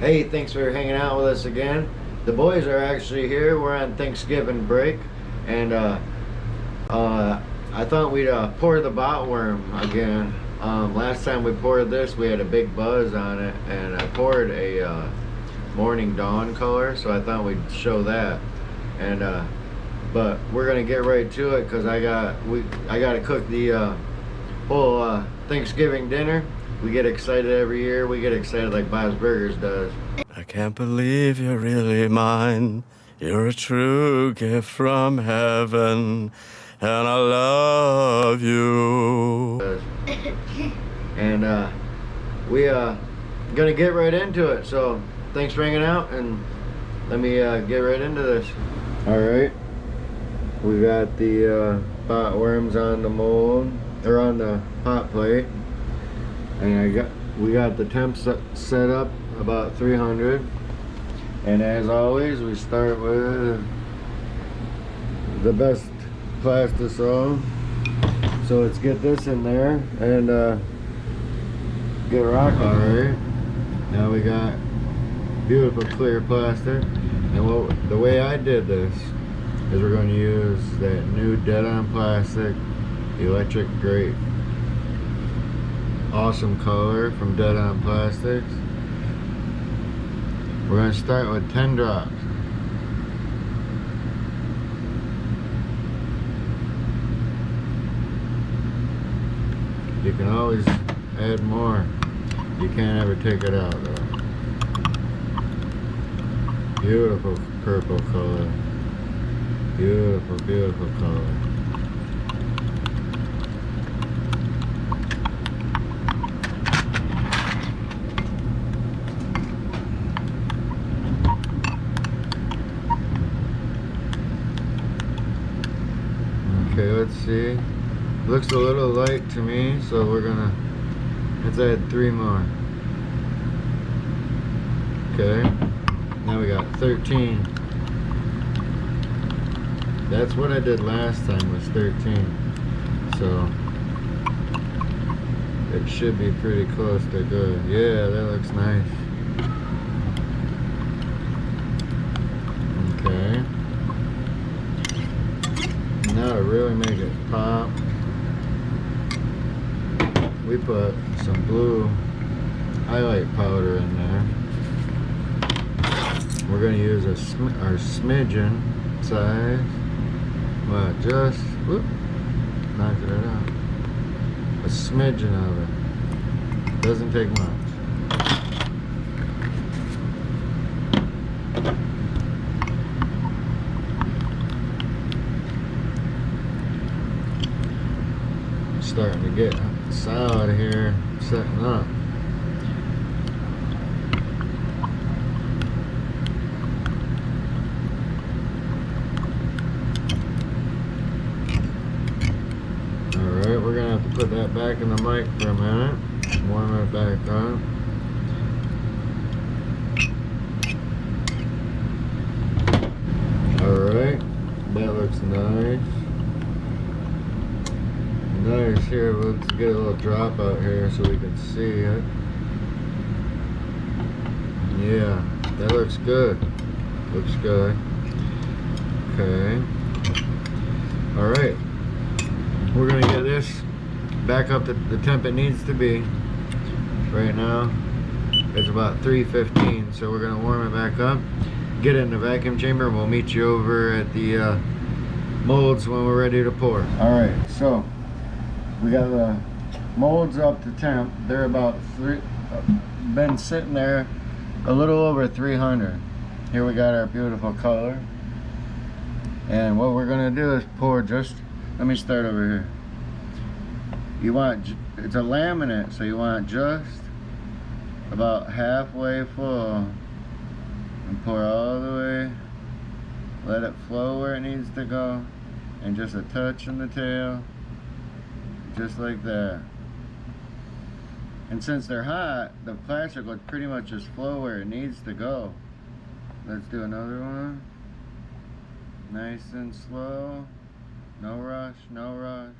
Hey, thanks for hanging out with us again. The boys are actually here. We're on Thanksgiving break, and I thought we'd pour the BOTWorm again. Last time we poured this, we had a big buzz on it, and I poured a morning dawn color, so I thought we'd show that. And but we're gonna get right to it because I gotta cook the whole Thanksgiving dinner. We get excited every year. We get excited like Bob's Burgers does. I can't believe you're really mine. You're a true gift from heaven, and I love you. And we gonna get right into it. So thanks for hanging out, and let me get right into this. All right, we got the BOTWorms on the mold or on the hot plate, and we got the temp set up about 300. And as always, we start with the best plastisol. So let's get this in there and get rocking. All right, now we got beautiful clear plastic. And the way I did this is we're going to use that new dead-on plastic electric grate. Awesome color from dead-on plastics. We're going to start with 10 drops. You can always add more. You can't ever take it out though. Beautiful purple color. Beautiful, beautiful color. Okay, let's see. Looks a little light to me, so let's add 3 more. Okay, now we got 13. That's what I did last time, was 13. So it should be pretty close to good. Yeah, that looks nice. Okay. Now to really make it pop, we put some blue highlight powder in there. We're going to use our smidgen size. Well, just knocking it out. A smidgen of it. Doesn't take much. Starting to get solid here, setting up. Alright, we're gonna have to put that back in the mic for a minute. Warm it back up. Alright, that looks nice. Nice. Here, let's get a little drop out here so we can see it. Yeah, that looks good. Looks good. Okay. Alright. We're going to get this back up to the temp it needs to be. Right now, it's about 315, so we're going to warm it back up. Get it in the vacuum chamber, and we'll meet you over at the molds when we're ready to pour. Alright, so we got the molds up to temp. They're about been sitting there a little over 300. Here we got our beautiful color. And what we're gonna do is pour let me start over here. It's a laminate, so you want just about halfway full and pour all the way. Let it flow where it needs to go, and just a touch in the tail. Just like that. And since they're hot, the plastic will pretty much just flow where it needs to go. Let's do another one. Nice and slow. No rush, no rush.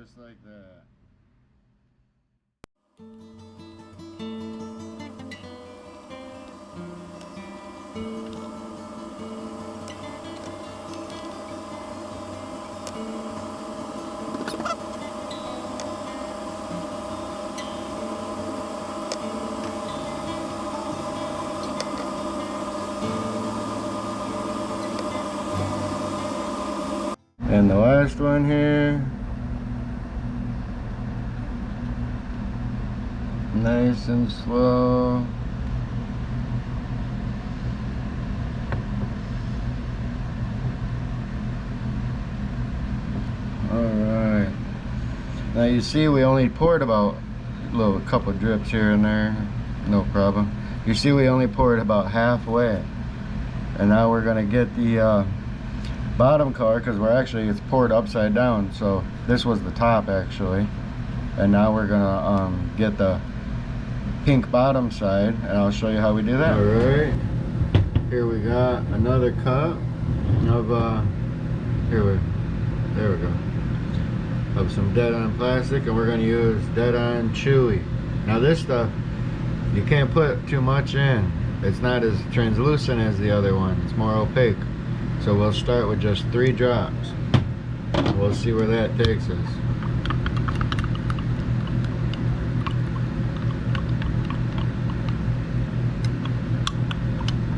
just like that. And the last one here. Nice and slow. Alright. Now you see we only poured about a couple drips here and there. No problem. You see we only poured about halfway. And now we're gonna get the bottom color, because it's poured upside down, so this was the top actually, and now we're gonna get the pink bottom side, and I'll show you how we do that. All right, here we got another cup of there we go, of some dead on plastic, and we're gonna use dead on chewy. Now this stuff you can't put too much in. It's not as translucent as the other one, it's more opaque. So we'll start with just 3 drops. We'll see where that takes us.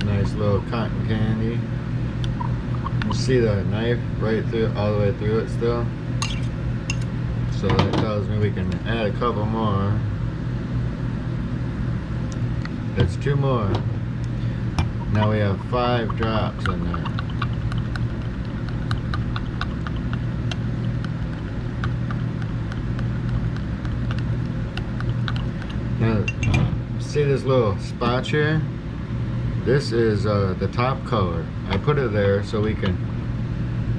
Nice little cotton candy. You see the knife right through, all the way through it still. So that tells me we can add a couple more. That's 2 more. Now we have 5 drops in there. Now, see this little spot here? This is the top color. I put it there so we can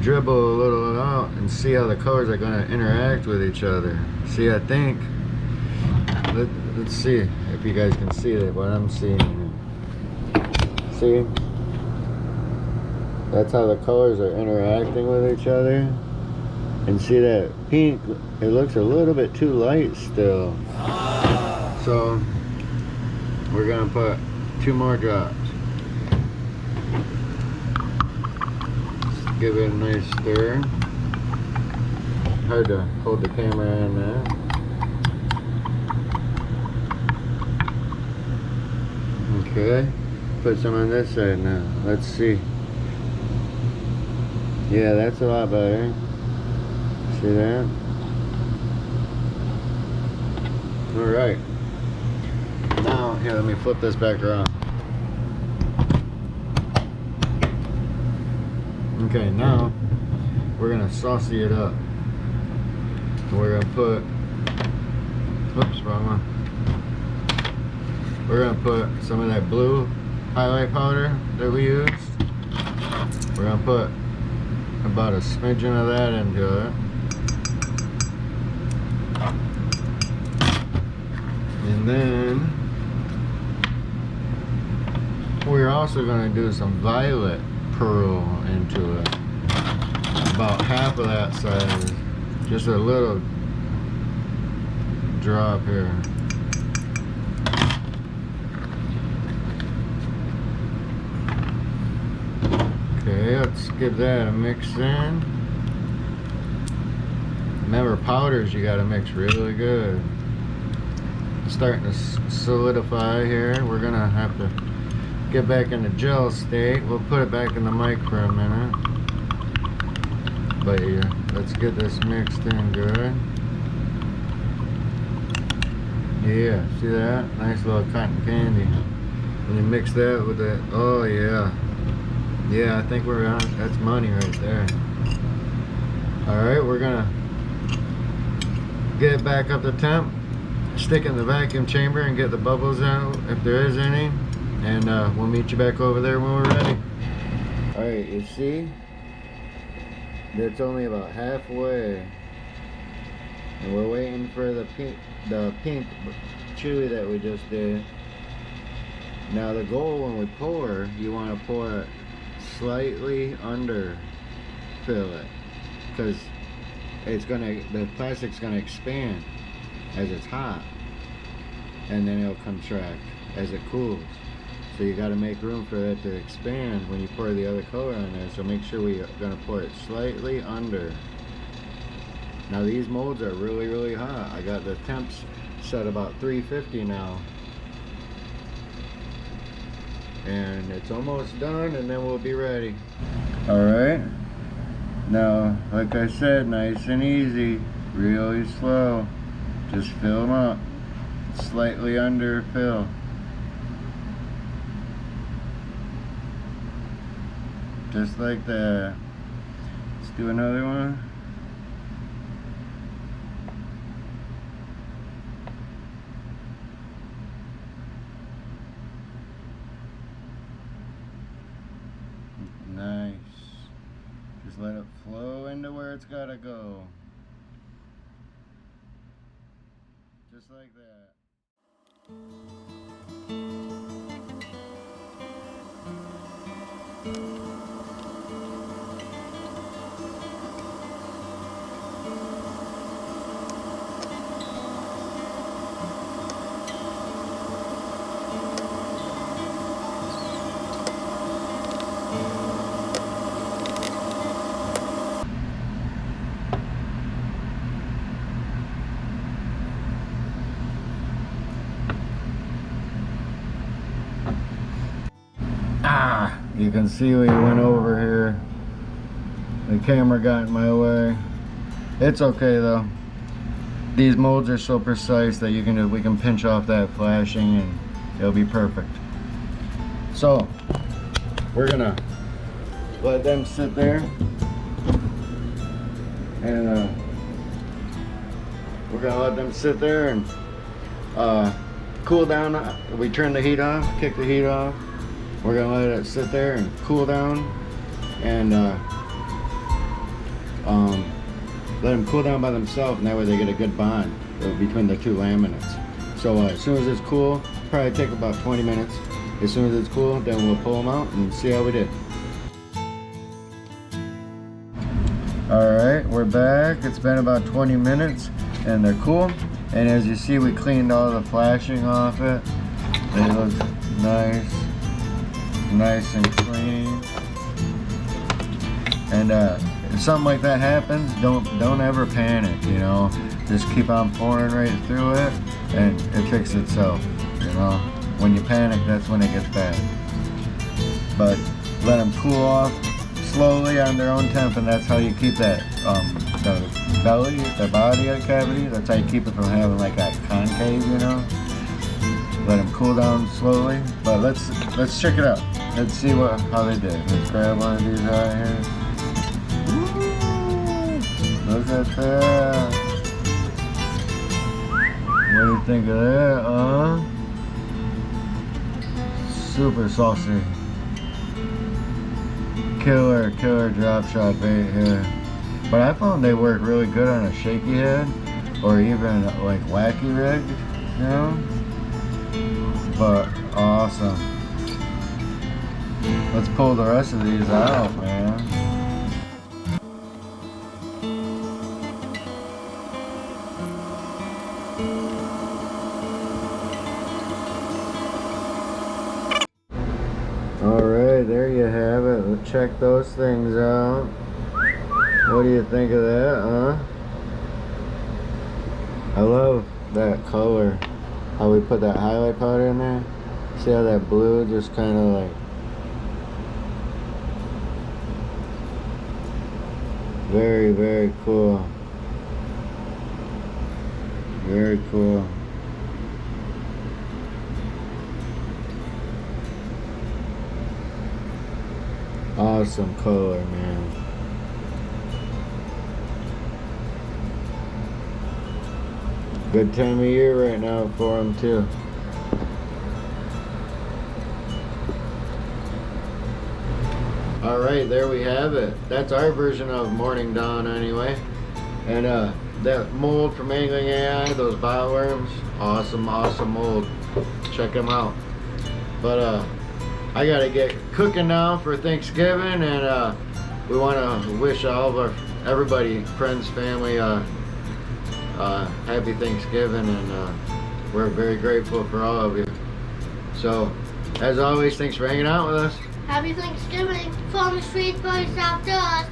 dribble a little out and see how the colors are going to interact with each other. See, I think, let's see if you guys can see that, what I'm seeing. See? That's how the colors are interacting with each other. And see that pink, it looks a little bit too light still. So we're gonna put 2 more drops. Just give it a nice stir. Hard to hold the camera in there. Okay, put some on this side now. Let's see. Yeah, that's a lot better. See that? Alright. Now, here, let me flip this back around. Okay, now we're gonna saucy it up. We're gonna put, whoops, wrong one. We're gonna put some of that blue highlight powder that we used. We're gonna put about a smidgen of that into it. And then we're also going to do some violet pearl into it. About half of that size. Just a little drop here. Okay, let's give that a mix in. Remember, powders you got to mix really good. It's starting to solidify here. We're gonna have to get back in the gel state. We'll put it back in the mic for a minute. But yeah, let's get this mixed in good. Yeah, see that? Nice little cotton candy. When you mix that with it, oh yeah. Yeah, I think we're on, that's money right there. Alright, we're gonna get it back up to temp, stick it in the vacuum chamber and get the bubbles out if there is any, and we'll meet you back over there when we're ready. Alright, you see? That's only about halfway. And we're waiting for the pink chewy that we just did. Now the goal when we pour, you want to pour it slightly under fill it, because the plastic's gonna expand as it's hot, and then it'll contract as it cools. So you got to make room for that to expand when you pour the other color on there. So make sure we're gonna pour it slightly under. Now these molds are really, really hot. I got the temps set about 350 now. And it's almost done, and then we'll be ready. Alright. Now, like I said, nice and easy. Really slow. Just fill them up. Slightly under fill. Just like that. Let's do another one. Nice. Just let it flow into where it's gotta go. Just like that. You can see we went over here. The camera got in my way. It's okay though. These molds are so precise that we can pinch off that flashing and it'll be perfect. So we're gonna let them sit there, and we're gonna let them sit there and cool down. We turn the heat off, kick the heat off. We're gonna let it sit there and cool down, and let them cool down by themselves, and that way they get a good bond between the two laminates. So as soon as it's cool, probably take about 20 minutes. As soon as it's cool, then we'll pull them out and see how we did. Alright, we're back. It's been about 20 minutes and they're cool. And as you see, we cleaned all the flashing off it. They look nice and clean. And if something like that happens, don't ever panic, you know. Just keep on pouring right through it and it fixes itself, you know. When you panic, that's when it gets bad. But let them cool off slowly on their own temp, and that's how you keep that the body cavity. That's how you keep it from having like a concave, you know. Let them cool down slowly. But let's check it out. Let's see how they did. Let's grab one of these right here. Woo! Look at that. What do you think of that, Super saucy. Killer drop shot bait here. But I found they work really good on a shaky head or even like wacky rig, you know? But awesome. Let's pull the rest of these out, man. Alright, there you have it. Let's check those things out. What do you think of that, huh? I love that color. How we put that highlight powder in there. See how that blue just kind of like... Very, very cool. Very cool. Awesome color, man. Good time of year right now for them too. Alright, there we have it. That's our version of Morning Dawn anyway. And that mold from Angling AI, those BOTWorms, awesome mold. Check them out. But I gotta get cooking now for Thanksgiving, and we want to wish all of everybody, friends, family, happy Thanksgiving, and we're very grateful for all of you. So, as always, thanks for hanging out with us. Happy Thanksgiving from the street boys after us.